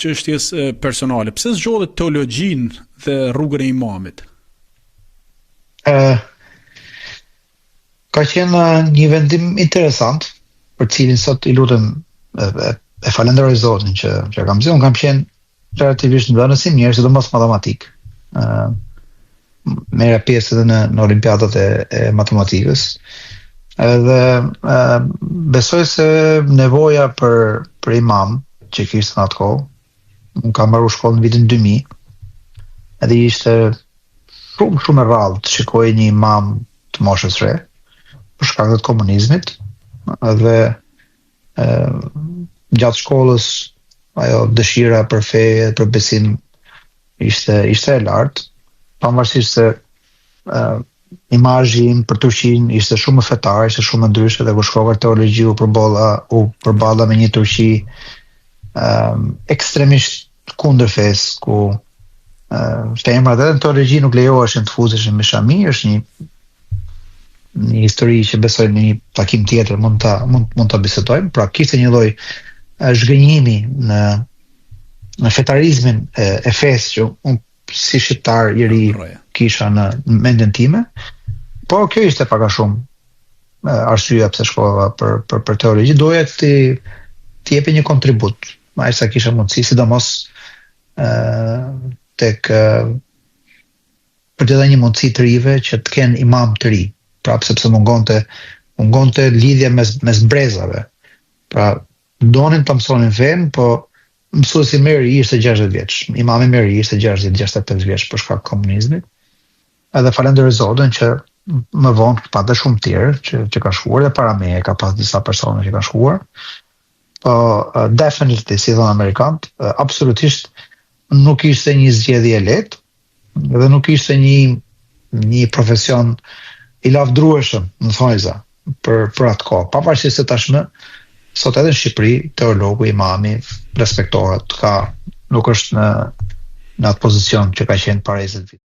çështjes personale. Pse zgjodhet teologjin dhe rrugën e imamit? Ka qenë një vendim interesant, për cilin sot i lutem e falenderoj Zotin që kam qenë. Unë kam qenë relativisht në vënës i mirë, sidomos matematik. Merra pjesë edhe në olimpiadat e matematikës. Edhe besoj se nevoja për imam që kishte në atë kohë, unë kam mbaruar shkollën në vitin 2000, edhe ishte shumë e rrallë të shikoj një imam të moshës re, për shkak të komunizmit, dhe gjatë shkollës ajo dëshira për fe, për besim ishte e lartë, pavarësisht se imazhi im për Turqinë ishte shumë fetar, ishte shumë ndryshe, dhe kur shkova teologji u përballa me një Turqi ekstremisht kundër fesë, ku femrat edhe në teologji nuk lejoheshin të fuzeshin me shami. Është një histori që besoj në një takim tjetër mund ta bisedojmë. Pra kishte një lloj zhgënjimi në fetarizmin e fesë që unë si shqiptar i ri kisha në mendjen time. Po kjo ishte pak a shumë arsyeja pse shkova për teologji. Doja të jepi një kontribut, më sa kisha mundësi, sidomos tek për të dhënë një mundësi të rive që të kenë imam të ri. Pra sepse mungonte lidhja mes brezave. Pra donin të mësonin fen, po mësuesi më i ri ishte 60 vjeç. Imami më i ri ishte 60-65 vjeç për shkak të komunizmit. Edhe falenderoj Zotin që më vonë pa të shumë tjerë që ka shkuar, dhe para meje ka pas disa persona që kanë shkuar. Po definitely, si thonë amerikanët, absolutisht nuk ishte një zgjedhje e lehtë, dhe nuk ishte një profesion i lavdrueshëm në thonjza për atë kohë. Pavarësisht se tashmë sot edhe në Shqipëri teologu, imami respektohet, nuk është në atë pozicion që ka qenë para 20 vite.